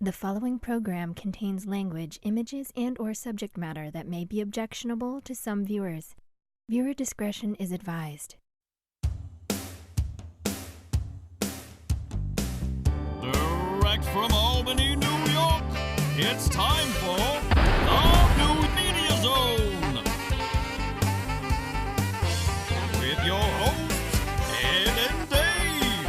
The following program contains language, images, and/or subject matter that may be objectionable to some viewers. Viewer discretion is advised. Direct from Albany, New York, it's time for the New Media Zone. With your hosts, Ed and Dave.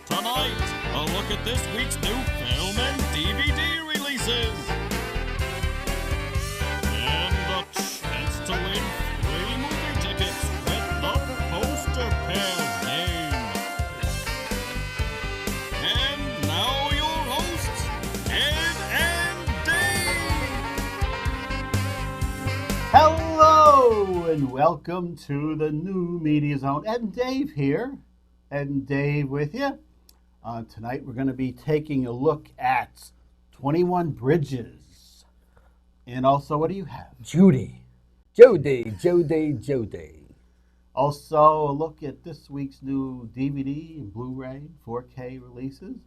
Tonight, a look at this week's new film and DVD releases. And a chance to win free movie tickets with the poster pair game. And now your hosts, Ed and Dave. Hello and welcome to the New Media Zone. Ed and Dave here. Ed and Dave with you. Tonight we're going to be taking a look at 21 Bridges. And also, what do you have? Judy Judy. Also, a look at this week's new DVD and Blu-ray 4K releases.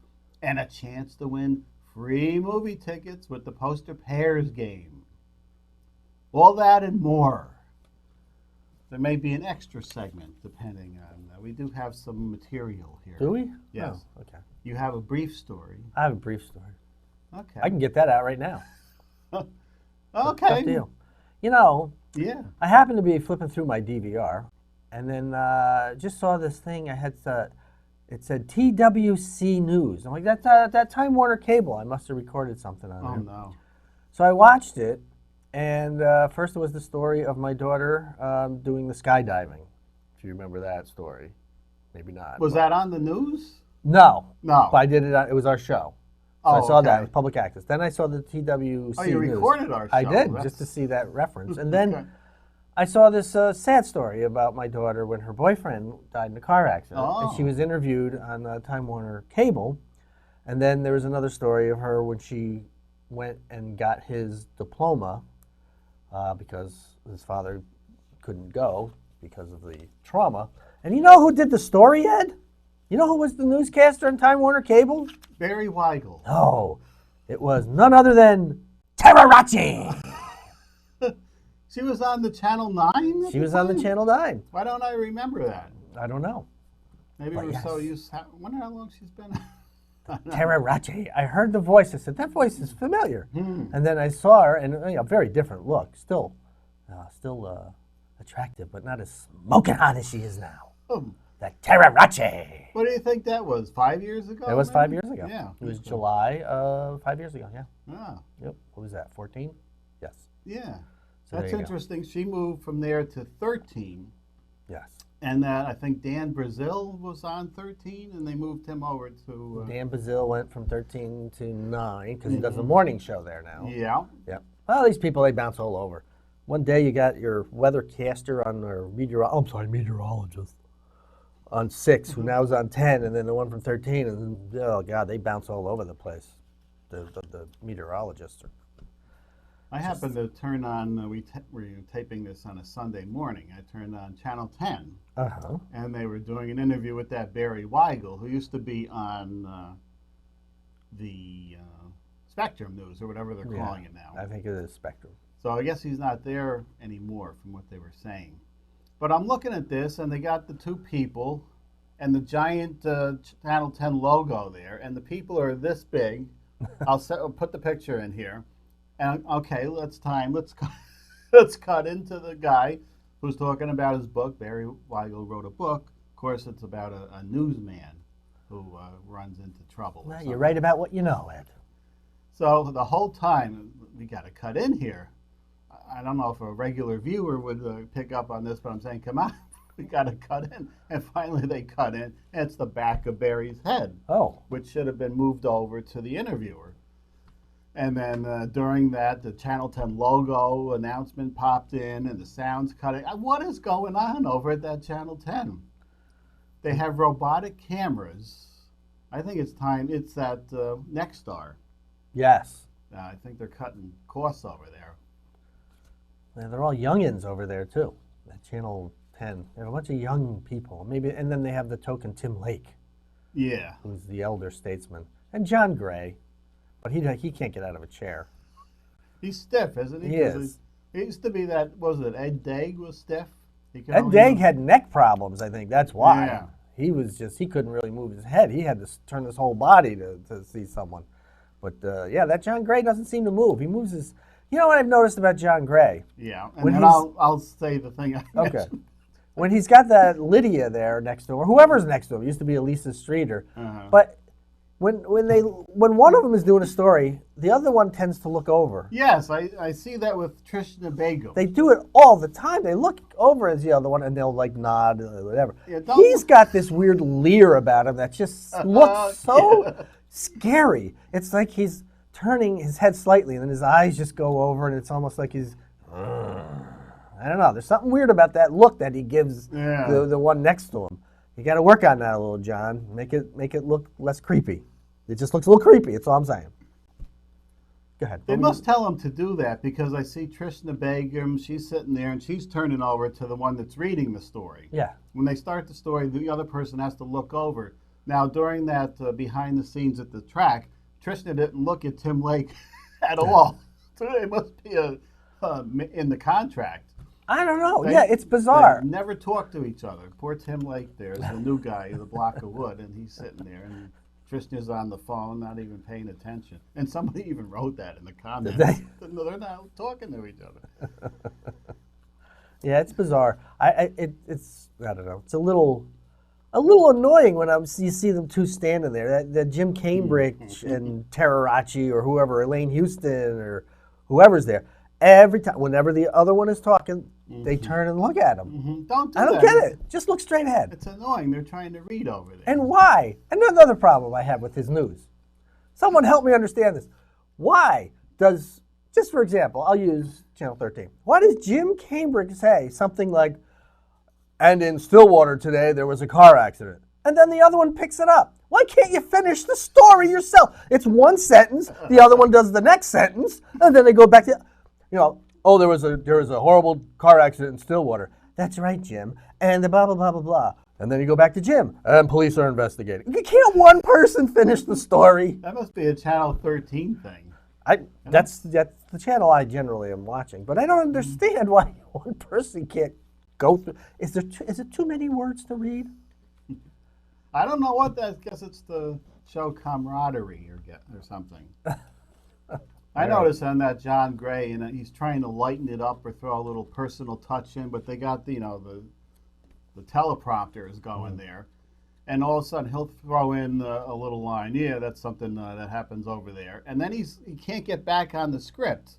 And a chance to win free movie tickets with the poster pairs game. All that and more. There may be an extra segment depending on. We do have some material here. Do we? Yes. Oh, okay. You have a brief story. I have a brief story. Okay. I can get that out right now. Okay. Tough deal. You know, Yeah. I happened to be flipping through my DVR, and then just saw this thing. It said TWC News. I'm like, that's that Time Warner Cable. I must have recorded something on Oh there. no. So I watched it, and first it was the story of my daughter doing the skydiving. If you remember that story, maybe not. Was that on the news? No. No. But I did it. It was our show. So Oh, I saw that. okay. It was public access. Then I saw the TWC Oh, you News. recorded our show. I did, That's- just to see that reference. And then Okay. I saw this sad story about my daughter when her boyfriend died in a car accident. And she Oh. was interviewed on Time Warner Cable. And then there was another story of her when she went and got his diploma because his father couldn't go because of the trauma. And you know who did the story, Ed? You know who was the newscaster on Time Warner Cable? Barry Weigel. No, it was none other than Terrarachi. She was on the Channel 9? She was on the Channel 9. Why don't I remember that? I don't know. Maybe But we're so yes. used. I wonder how long she's been. Terrarachi. I heard the voice. I said, that voice is familiar. Hmm. And then I saw her, and very different look. Still attractive, but not as smoking hot as she is now. That Terrarachi. What do you think that was? 5 years ago? That was maybe? 5 years ago. Yeah. It was July of 5 years ago, yeah. Ah, Yep. What was that, 14? Yes. yeah. So That's there you go. interesting. She moved from there to 13. Yes. And that I think Dan Brazil was on 13, and they moved him over to. Dan Bazile went from 13 to 9 because he does a morning show there now. Yeah. Yep. Well, these people, they bounce all over. One day you got your weathercaster on, or meteorologist on 6, who now is on 10, and then the one from 13, and then, oh, God, they bounce all over the place, the meteorologists. I happened to turn on, we were taping this on a Sunday morning. I turned on Channel 10, Uh-huh. and they were doing an interview with that Barry Weigel, who used to be on the Spectrum News, or whatever they're calling it now. I think it is Spectrum. So I guess he's not there anymore from what they were saying. But I'm looking at this, and they got the two people and the giant Channel 10 logo there, and the people are this big. I'll put the picture in here. And okay, let's cut into the guy who's talking about his book. Barry Weigel wrote a book. Of course, it's about a newsman who runs into trouble. or Well, something. you're right about what you know, Ed. So the whole time, we got to cut in here. I don't know if a regular viewer would pick up on this, but I'm saying, come on, we got to cut in. And finally they cut in, and it's the back of Barry's head, Oh. which should have been moved over to the interviewer. And then during that, the Channel 10 logo announcement popped in, and the sound's cutting. What is going on over at that Channel 10? They have robotic cameras. I think it's time. It's that Nexstar. Yes. I think they're cutting costs over there. And they're all youngins over there, too. That Channel 10. They have a bunch of young people. Maybe, and then they have the token Tim Lake, Yeah. who's the elder statesman, and John Gray, but he can't get out of a chair. He's stiff, isn't he? He is. He used to be that, was it Ed Daig was stiff? Ed Daig had neck problems, I think. That's why. Yeah. He couldn't really move his head. He had to turn his whole body to see someone. But, yeah, that John Gray doesn't seem to move. He moves his... You know what I've noticed about John Gray? Yeah, and When then I'll say the thing I Okay. mentioned. When he's got that Lydia there next to him, or whoever's next to him, it used to be Elisa Streeter. Uh-huh. But when one of them is doing a story, the other one tends to look over. Yes, I see that with Trishna Begum. They do it all the time. They look over at the other one and they'll like nod or whatever. Yeah, don't- He's got this weird leer about him that just looks so scary. It's like he's turning his head slightly and then his eyes just go over and it's almost like he's... I don't know. There's something weird about that look that he gives the one next to him. You got to work on that a little, John. Make it look less creepy. It just looks a little creepy. That's all I'm saying. Go ahead. They must tell him to do that because I see Trishna Begum, she's sitting there and she's turning over to the one that's reading the story. Yeah. When they start the story, the other person has to look over. Now, during that behind the scenes at the track, Trishna didn't look at Tim Lake at all. So it must be in the contract. I don't know. It's bizarre. They never talk to each other. Poor Tim Lake there is the new guy, the block of wood, and he's sitting there, and Trishna's on the phone, not even paying attention. And somebody even wrote that in the comments. Did they? No, they're not talking to each other. Yeah, it's bizarre. It's I don't know. It's a little annoying when you see them two standing there. That Jim Cambridge and Terrarachi or whoever, Elaine Houston or whoever's there. Every time, whenever the other one is talking, they turn and look at him. Mm-hmm. Don't do I don't that. get it. Just look straight ahead. It's annoying. They're trying to read over there. And why? Another problem I have with his news. Someone help me understand this. Why does, just for example, I'll use Channel 13. Why does Jim Cambridge say something like, and in Stillwater today there was a car accident, and then the other one picks it up? Why can't you finish the story yourself? It's one sentence, the other one does the next sentence, and then they go back to, there was a horrible car accident in Stillwater. That's right, Jim. And the blah, blah, blah, blah, blah. And then you go back to Jim, and police are investigating. Can't one person finish the story? That must be a Channel 13 thing. That's the channel I generally am watching, but I don't understand why one person can't go through. Is it too many words to read? I don't know what that. I guess it's to show camaraderie or something. I noticed on that John Gray, and he's trying to lighten it up or throw a little personal touch in, but they got the teleprompter is going there, and all of a sudden he'll throw in a little line. Yeah, that's something that happens over there, and then he can't get back on the script.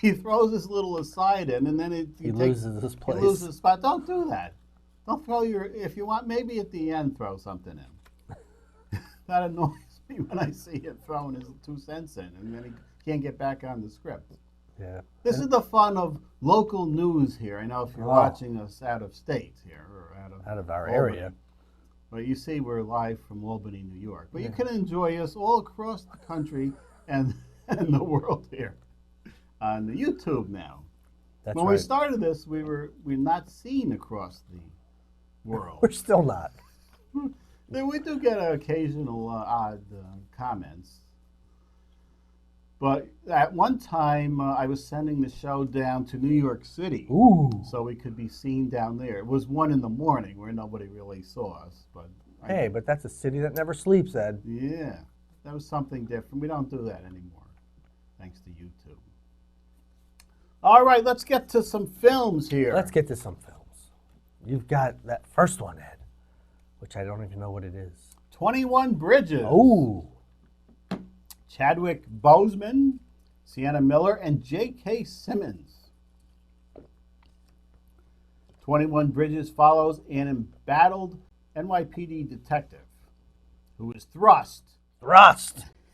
He throws this little aside in, and then he loses his place. He loses his spot. Don't do that. Don't throw if you want, maybe at the end throw something in. That annoys me when I see him throwing his 2 cents in, and then he can't get back on the script. Yeah. This is the fun of local news here. I know if you're watching us out of state here or out of our Albany, area. But you see we're live from Albany, New York. But you can enjoy us all across the country and the world here on the YouTube now. That's when right. we started this, we're not seen across the world. We're still not. We do get occasional odd comments. But at one time, I was sending the show down to New York City. Ooh. So we could be seen down there. It was 1 in the morning where nobody really saw us. But But that's a city that never sleeps, Ed. Yeah, that was something different. We don't do that anymore, thanks to YouTube. All right, let's get to some films here. Let's get to some films. You've got that first one, Ed, which I don't even know what it is. 21 Bridges. Oh. Chadwick Boseman, Sienna Miller, and J.K. Simmons. 21 Bridges follows an embattled NYPD detective who is thrust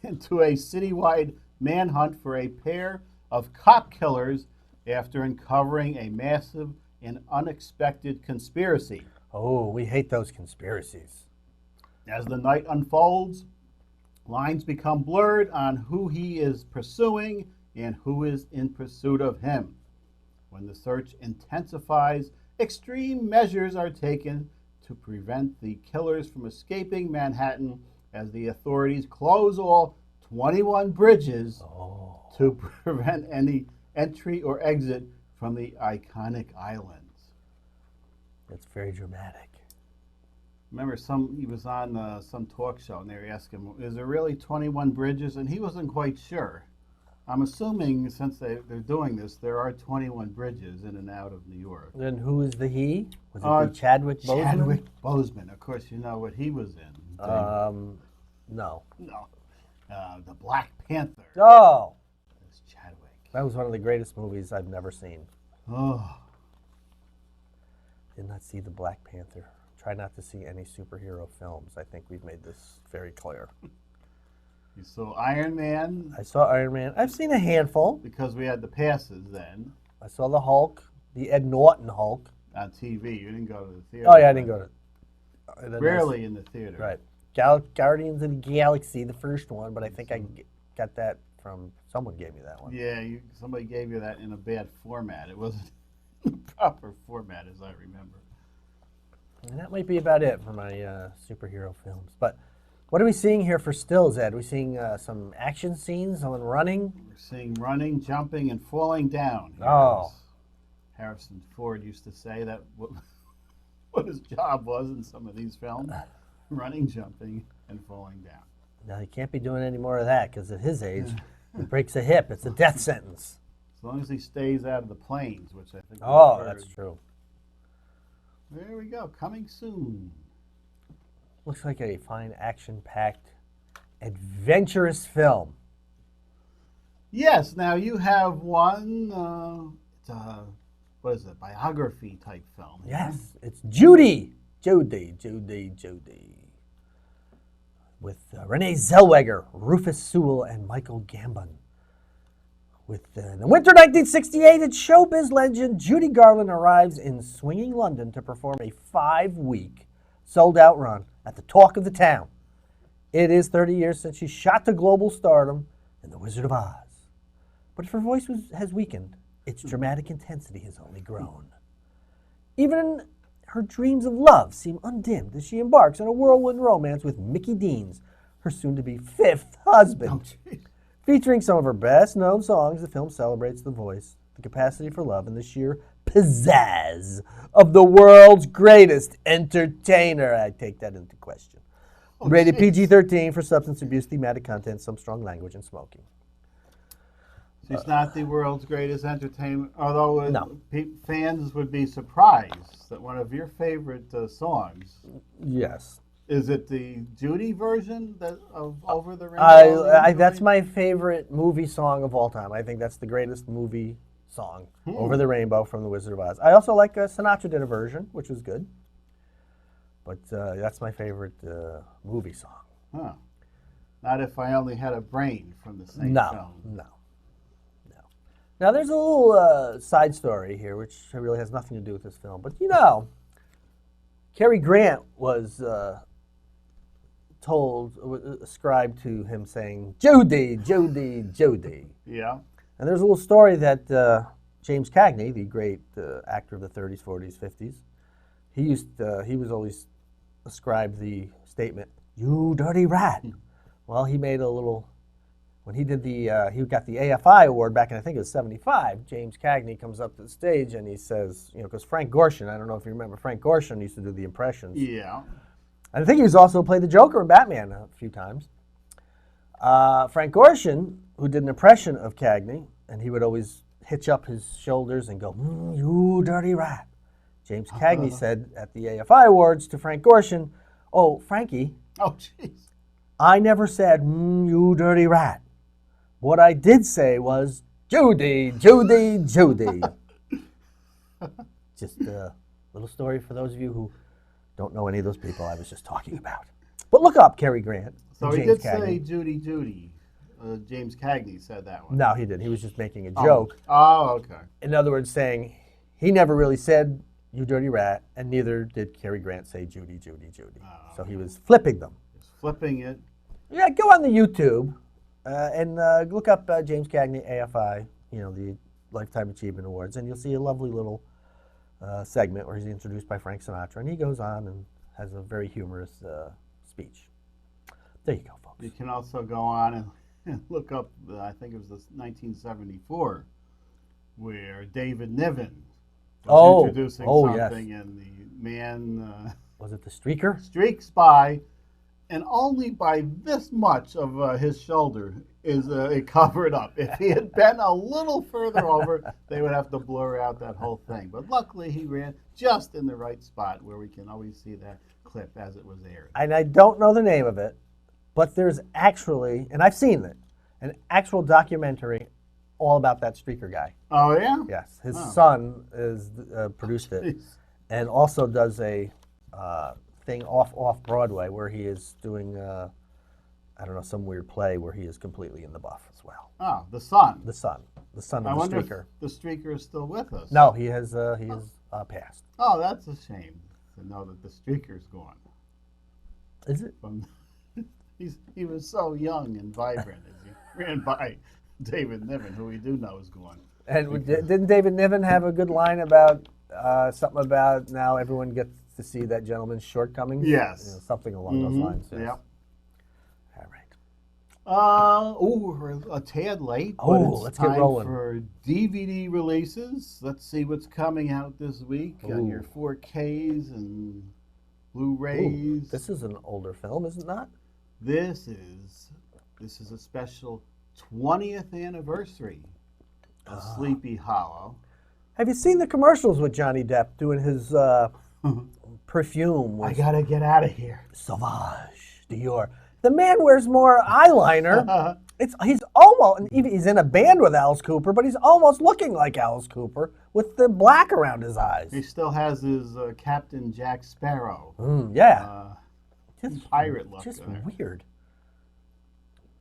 into a citywide manhunt for a pair of cop killers after uncovering a massive and unexpected conspiracy. Oh, we hate those conspiracies. As the night unfolds, lines become blurred on who he is pursuing and who is in pursuit of him. When the search intensifies extreme measures are taken to prevent the killers from escaping Manhattan as the authorities close all 21 bridges to prevent any entry or exit from the iconic islands. It's very dramatic. Remember, he was on some talk show, and they were asking him, is there really 21 bridges? And he wasn't quite sure. I'm assuming since they're doing this, there are 21 bridges in and out of New York. Then who is the he? Was it the Chadwick Boseman? Chadwick Boseman. Of course, you know what he was in. No. No. The Black Panther. Oh! It's Chadwick. That was one of the greatest movies I've never seen. Oh. Did not see the Black Panther. Try not to see any superhero films. I think we've made this very clear. You saw Iron Man? I saw Iron Man. I've seen a handful. Because we had the passes then. I saw the Hulk, the Ed Norton Hulk. On TV. You didn't go to the theater. Oh, yeah, I didn't go to... Rarely in the theater. Right. Guardians of the Galaxy, the first one, but I think I got that from... Someone gave me that one. Yeah, somebody gave you that in a bad format. It wasn't the proper format, as I remember. And that might be about it for my superhero films. But what are we seeing here for stills, Ed? Are we seeing some action scenes, someone running? We're seeing running, jumping, and falling down. Oh. Harrison Ford used to say that what his job was in some of these films. Running, jumping, and falling down. Now, he can't be doing any more of that because at his age, he breaks a hip. It's a death sentence. As long as he stays out of the planes, which I think... Oh, that's true. There we go. Coming soon. Looks like a fine, action-packed, adventurous film. Yes. Now, you have one... it's a... What is it? Biography type film. Yes. It's Judy. Judy. With Renee Zellweger, Rufus Sewell, and Michael Gambon. With in the winter 1968, its showbiz legend Judy Garland arrives in swinging London to perform a 5-week sold-out run at the Talk of the Town. It is 30 years since she shot to global stardom in The Wizard of Oz. But if her voice has weakened, its dramatic intensity has only grown. Even her dreams of love seem undimmed as she embarks on a whirlwind romance with Mickey Deans, her soon-to-be 5th husband. Oh, Featuring some of her best-known songs, the film celebrates the voice, the capacity for love, and the sheer pizzazz of the world's greatest entertainer. I take that into question. Rated PG-13 for substance abuse, thematic content, some strong language, and smoking. She's not the world's greatest entertainer, although No. Fans would be surprised that one of your favorite songs... Yes. Is it the Judy version of Over the Rainbow? That's my favorite movie song of all time. I think that's the greatest movie song, Over the Rainbow from The Wizard of Oz. I also like Sinatra did a version, which was good. But that's my favorite movie song. Huh. Not If I Only Had a Brain from the same film. No. Now, there's a little side story here, which really has nothing to do with this film. But, Cary Grant was... ascribed to him saying, Judy. Yeah. And there's a little story that James Cagney, the great actor of the 30s, 40s, 50s, he was always ascribed the statement, you dirty rat. Well, he made a little, when he did he got the AFI award back in, I think it was 75, James Cagney comes up to the stage and he says, because Frank Gorshin, I don't know if you remember, Frank Gorshin used to do the impressions. Yeah. I think he was also played the Joker in Batman a few times. Frank Gorshin, who did an impression of Cagney, and he would always hitch up his shoulders and go, you dirty rat. James Cagney said at the AFI Awards to Frank Gorshin, oh, Frankie. Oh, jeez. I never said, you dirty rat. What I did say was, Judy. Just a little story for those of you who don't know any of those people I was just talking about. But look up Cary Grant. So he did say Judy Judy. James Cagney said that one. No, he didn't. He was just making a joke. Oh, okay. In other words, saying he never really said, you dirty rat, and neither did Cary Grant say Judy. So he was flipping them. Just flipping it. Yeah, go on the YouTube and look up James Cagney, AFI, the Lifetime Achievement Awards, and you'll see a lovely little segment where he's introduced by Frank Sinatra, and he goes on and has a very humorous speech. There you go, folks. You can also go on and look up, I think it was 1974, where David Niven was introducing something, yes. and the man Was it the streaker? streaks by, and only by this much of his shoulder is covered up. If he had been a little further over, they would have to blur out that whole thing. But luckily, he ran just in the right spot where we can always see that clip as it was aired. And I don't know the name of it, but there's actually, and I've seen it, an actual documentary all about that streaker guy. Oh, yeah? Yes, his son is produced it, Jeez. and also does a thing off Broadway where he is doing I don't know, some weird play where he is completely in the buff as well. Oh, the son. The son of I the wonder streaker. if the streaker is still with us. No, he has passed. Oh, that's a shame to know that the streaker's gone. Is it? He was so young and vibrant as he ran by David Niven, who we do know is gone. And didn't David Niven have a good line about something about now everyone gets to see that gentleman's shortcomings? Yes. You know, something along those lines. Yes. Yep. All right. We're a tad late, but Oh, it's let's get time rolling. for DVD releases. Let's see what's coming out this week on your 4Ks and Blu-rays. This is an older film, is it not? This is a special 20th anniversary of Sleepy Hollow. Have you seen the commercials with Johnny Depp doing his perfume? I With gotta get out of here. Sauvage Dior. The man wears more eyeliner. He's almost, and even he's in a band with Alice Cooper, but he's almost looking like Alice Cooper with the black around his eyes. He still has his Captain Jack Sparrow Yeah. pirate look. Just there. weird.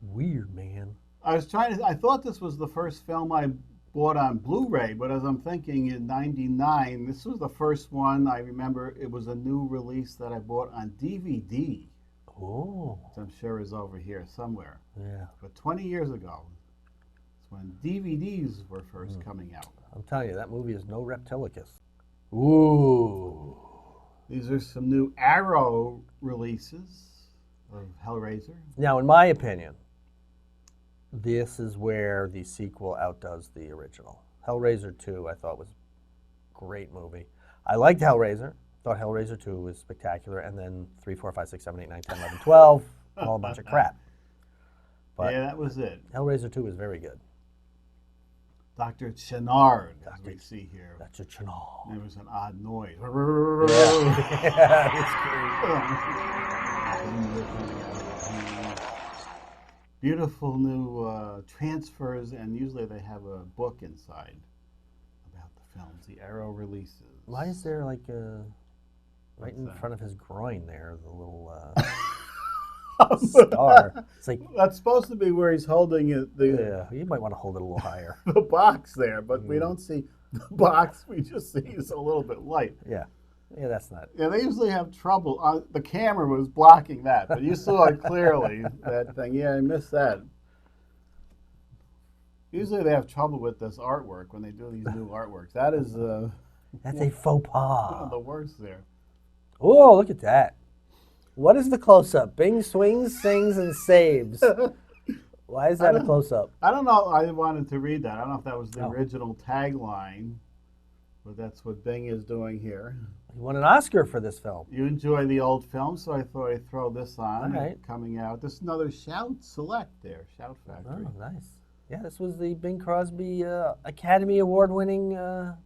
Weird, man. I thought this was the first film I bought on Blu-ray, but as I'm thinking in '99, this was the first one I remember. It was a new release that I bought on DVD, Oh. which I'm sure is over here somewhere. Yeah. But 20 years ago, it's when DVDs were first coming out. I'm telling you, that movie is no Reptilicus. Ooh. These are some new Arrow releases of Hellraiser. Now, in my opinion, this is where the sequel outdoes the original. Hellraiser 2, I thought was a great movie. I liked Hellraiser. Thought Hellraiser 2 was spectacular. And then 3, 4, 5, 6, 7, 8, 9, 10, 11, 12, all a bunch of crap. But Yeah, that was it. Hellraiser 2 was very good. Dr. Chenard, as we see here. That's a channel. There was an odd noise. Beautiful new transfers, and usually they have a book inside about the films, the Arrow releases. Why is there like right in front of his groin there, the little star? It's like, That's supposed to be where he's holding it, yeah, you might want to hold it a little higher. the box there, but we don't see the box. We just see it's a little bit light. Yeah, that's not. Yeah, they usually have trouble. The camera was blocking that, but you saw it clearly, that thing. Yeah, I missed that. Usually they have trouble with this artwork when they do these new artworks. That is That's a faux one of pas. the worst there. Oh, look at that. What is the close-up? Bing swings, sings, and saves. Why is that a close-up? I don't know. I wanted to read that. I don't know if that was the Oh. original tagline, but that's what Bing is doing here. He won an Oscar for this film. You enjoy the old film, so I thought I'd throw this on. All right. Coming out. This is another Shout Select there, Shout Factory. Oh, nice. Yeah, this was the Bing Crosby Academy Award-winning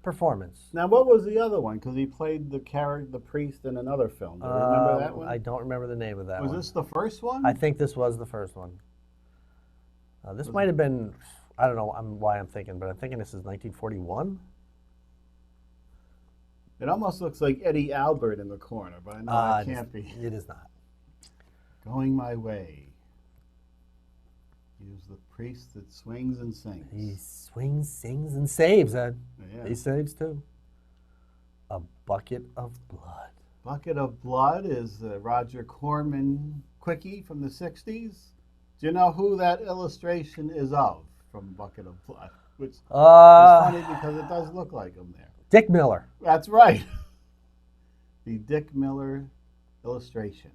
performance. Now, what was the other one? Because he played the character, the priest, in another film. Do you remember that one? I don't remember the name of that Was one. this the first one? I think this was the first one. This might have been, I don't know why I'm thinking, but I'm thinking this is 1941. It almost looks like Eddie Albert in the corner, but I know that can't be. It is not. Going My Way. He was the priest that swings and sings. He swings, sings, and saves, Ed. Yeah. He saves too. A Bucket of Blood. Bucket of Blood is Roger Corman quickie from the 60s. Do you know who that illustration is of from Bucket of Blood? Which is funny because it does look like him there. Dick Miller. That's right. The Dick Miller illustration.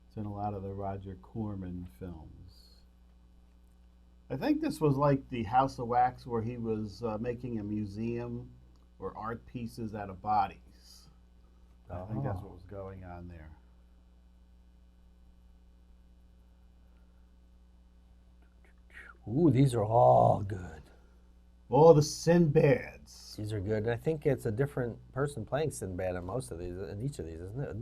It's in a lot of the Roger Corman films. I think this was like the House of Wax where he was making a museum or art pieces out of bodies. I think that's what was going on there. Ooh, these are all good. Oh, the Sinbads. These are good. I think it's a different person playing Sinbad in most of these, in each of these, isn't it?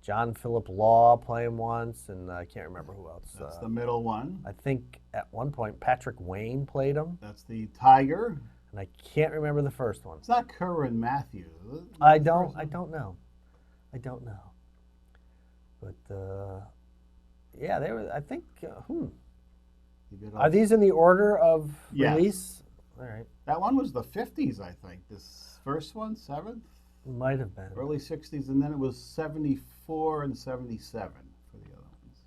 John Philip Law playing once, and I can't remember who else. That's the middle one. I think at one point Patrick Wayne played him. That's the tiger. And I can't remember the first one. It's not Curran Matthews. I don't know. But yeah, they were. I think. Are these in the order of release? All right. That one was the 50s, I think. This first one, 7th? Might have been. Early 60s, and then it was 74 and 77 for the other ones.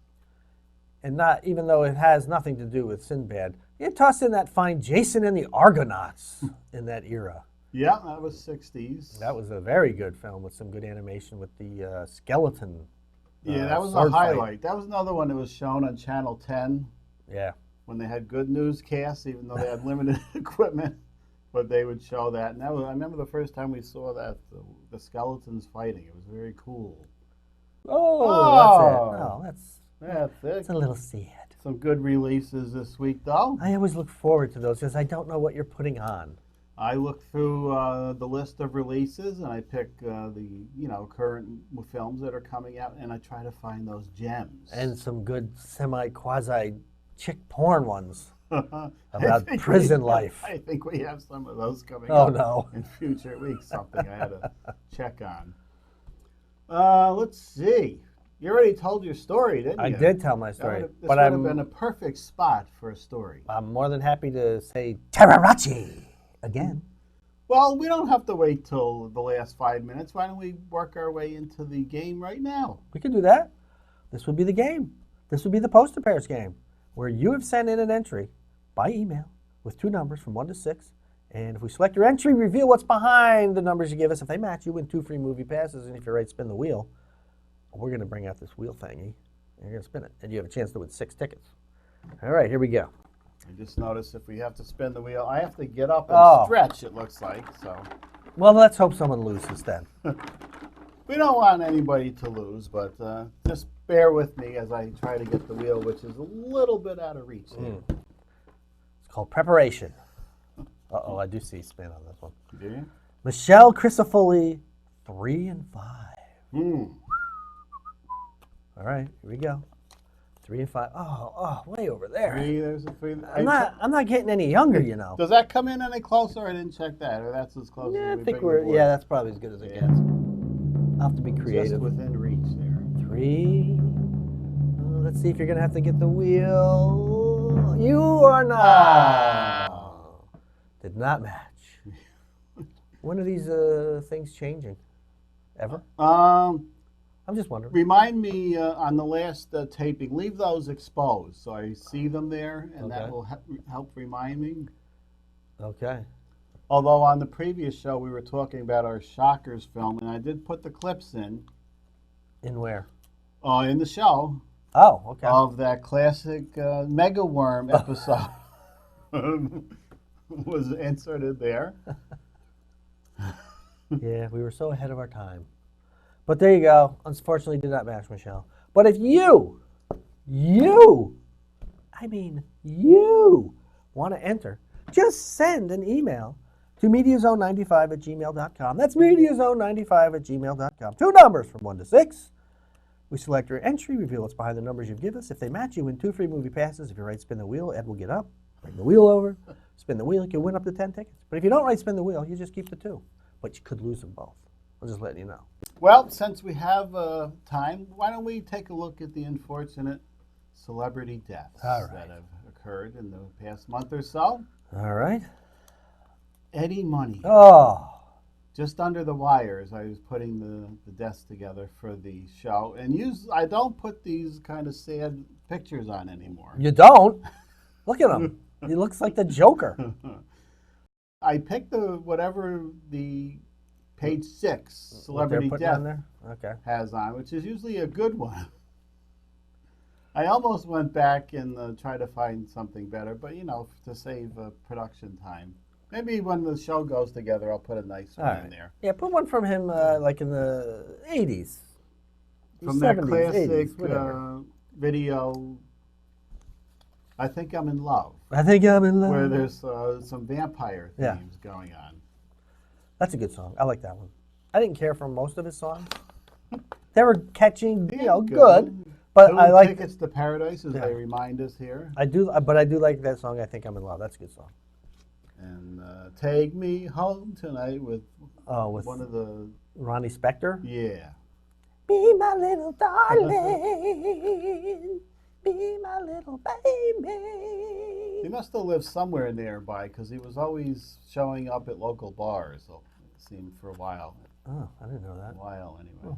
And not, even though it has nothing to do with Sinbad, you tossed in that fine Jason and the Argonauts in that era. Yeah, that was 60s. That was a very good film with some good animation with the skeleton. Yeah, that was a highlight. That was another one that was shown on Channel 10. Yeah. When they had good newscasts, even though they had limited equipment, but they would show that. And that was, I remember the first time we saw that, the skeletons fighting. It was very cool. Oh, that's it. That's it. It's a little sad. Some good releases this week, though. I always look forward to those because I don't know what you're putting on. I look through the list of releases, and I pick the current films that are coming out, and I try to find those gems. And some good semi-quasi chick porn ones about prison life. I think we have some of those coming up in future weeks. Something I had to check on. Let's see. You already told your story, didn't you? I did tell my story. This would have been a perfect spot for a story. I'm more than happy to say Terrarachi again. Well, we don't have to wait till the last 5 minutes. Why don't we work our way into the game right now? We could do that. This would be the game. This would be the poster pairs game, where you have sent in an entry by email with 2 numbers from 1 to 6. And if we select your entry, reveal what's behind the numbers you give us. If they match, you win 2 free movie passes. And if you're right, spin the wheel. We're going to bring out this wheel thingy, and you're going to spin it. And you have a chance to win 6 tickets. All right, here we go. I just noticed if we have to spin the wheel, I have to get up and stretch, it looks like. So. Well, let's hope someone loses then. We don't want anybody to lose, but just bear with me as I try to get the wheel, which is a little bit out of reach here. It's called preparation. Uh-oh, I do see spin on this one. Do you? Michelle Crisafulli, 3 and 5. All right, here we go. 3 and 5. Oh, way over there. 3, there's a 3. I'm not getting any younger, you know. Does that come in any closer? I didn't check that, or that's as close as we think we're. Yeah, that's probably as good as it gets. I'll have to be creative. Just within reach there. 3. Let's see if you're gonna have to get the wheel. You are not. Did not match. When are these things changing? Ever? I'm just wondering. Remind me on the last taping, leave those exposed so I see them there, and that will help remind me. Okay. Although on the previous show we were talking about our Shockers film, and I did put the clips in. In where? In the show. Oh, okay. Of that classic Mega Worm episode. Was inserted there. Yeah, we were so ahead of our time. But there you go. Unfortunately, did not match, Michelle. But if you want to enter, just send an email to mediazone95@gmail.com. That's mediazone95@gmail.com. 2 numbers from 1 to 6. We select your entry, reveal what's behind the numbers you give us. If they match, you win 2 free movie passes. If you're right, spin the wheel. Ed will get up, bring the wheel over, spin the wheel. You can win up to 10 tickets. But if you don't right spin the wheel, you just keep the 2. But you could lose them both. I'm just letting you know. Well, since we have time, why don't we take a look at the unfortunate celebrity deaths that have occurred in the past month or so. All right. Eddie Money. Oh. Just under the wire as I was putting the deaths together for the show. And I don't put these kind of sad pictures on anymore. You don't? Look at him. He looks like the Joker. I picked whatever the page 6 What they're celebrity putting death on there? Okay. has on, which is usually a good one. I almost went back and tried to find something better, but to save production time. Maybe when the show goes together, I'll put a nice one in there. Yeah, put one from him like in the 80s. From 70s, that classic 80s, whatever. video, I Think I'm in Love, I think I'm in love. where there's some vampire themes going on. That's a good song. I like that one. I didn't care for most of his songs. They were catching, good. But I like Tickets to Paradise, as they remind us here. I do like that song. I Think I'm in Love. That's a good song. And Take Me Home Tonight with one of the Ronnie Spector. Yeah. Be my little darling, be my little baby. He must have lived somewhere nearby because he was always showing up at local bars. It seemed for a while. Oh, I didn't know that. A while anyway.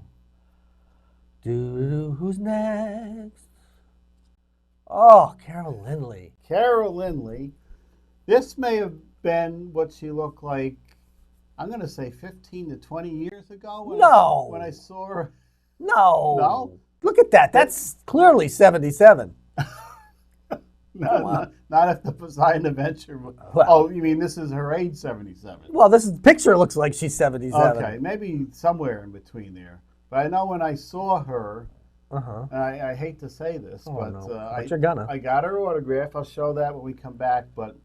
Oh. Who's next? Oh, Carol Lindley. Carol Lindley. This may have been what she looked like, I'm going to say 15 to 20 years ago when I saw her. No. Look at that. That's clearly 77. Not if the Poseidon Adventure. Well, oh, you mean this is her age, 77? Well, this picture looks like she's 77. Okay, maybe somewhere in between there. But I know when I saw her, and I hate to say this, but you're gonna. I got her autograph. I'll show that when we come back, but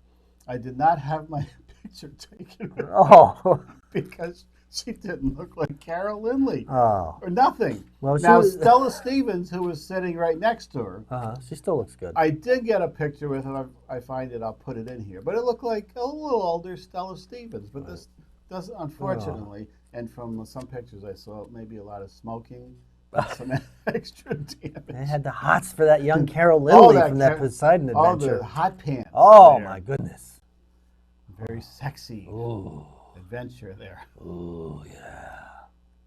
I did not have my picture taken with her because she didn't look like Carol Lindley or nothing. Well, now, Stella Stevens, who was sitting right next to her, she still looks good. I did get a picture with her. I find it, I'll put it in here. But it looked like a little older Stella Stevens. But this doesn't, unfortunately, and from some pictures I saw, maybe a lot of smoking, some extra damage. They had the hots for that young Carol Lindley from that Poseidon Adventure. Oh, the hot pants. Oh, my goodness. Very sexy adventure there. Ooh, yeah.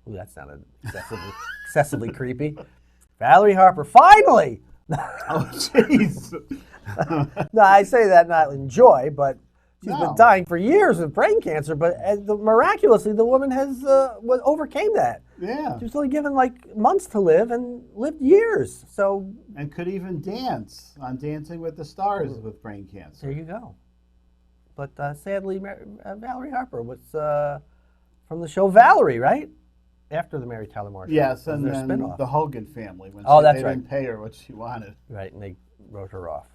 Ooh, that sounded excessively creepy. Valerie Harper, finally! Oh, jeez. No, I say that not in joy, but she's been dying for years of brain cancer, but miraculously the woman has overcame that. Yeah. She was only given like months to live and lived years. And could even dance on Dancing with the Stars with brain cancer. There you go. But sadly, Valerie Harper was from the show Valerie, right? After the Mary Tyler Moore show. Yes, and then spin-off. the Hogan family, when that's they right. didn't pay her what she wanted. Right, and they wrote her off.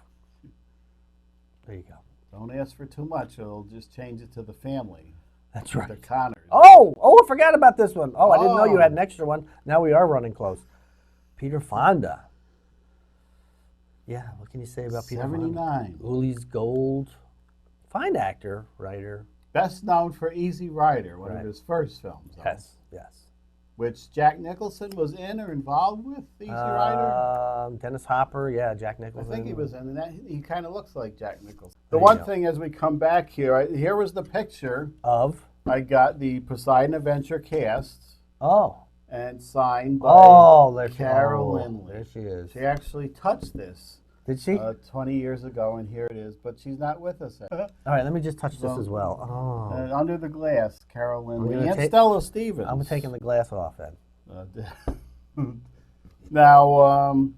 There you go. Don't ask for too much, or they'll just change it to the family. That's right. The Connors. Oh, I forgot about this one. Oh, I didn't know you had an extra one. Now we are running close. Peter Fonda. Yeah, what can you say about Peter Fonda? 79. Uli's Gold. Fine actor, writer. Best known for Easy Rider, one of his first films. Yes. Which Jack Nicholson was in or involved with, Easy Rider? Dennis Hopper, Jack Nicholson. I think he was in that. He kind of looks like Jack Nicholson. The one thing as we come back here, here was the picture of? I got the Poseidon Adventure cast. Oh. And signed by Carol Lindley. There she is. She actually touched this. Did she? 20 years ago, and here it is. But she's not with us. All right, let me just touch this as well. Oh. Under the Glass, Carol Lindley and Stella Stevens. I'm taking the glass off then. Now,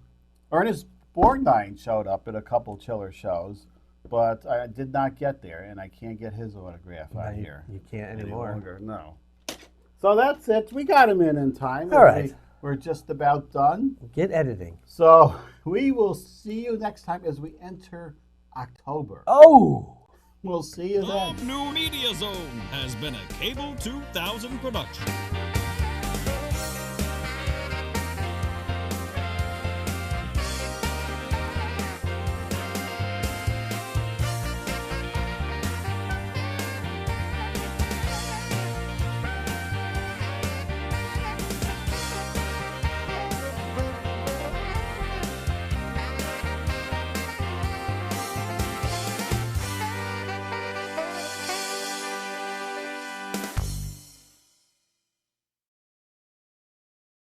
Ernest Borgnine showed up at a couple Chiller shows, but I did not get there, and I can't get his autograph out here. You can't anymore. No. So that's it. We got him in time. All right. We're just about done. Get editing. So we will see you next time as we enter October. Oh! We'll see you then. The New Media Zone has been a Cable 2000 production.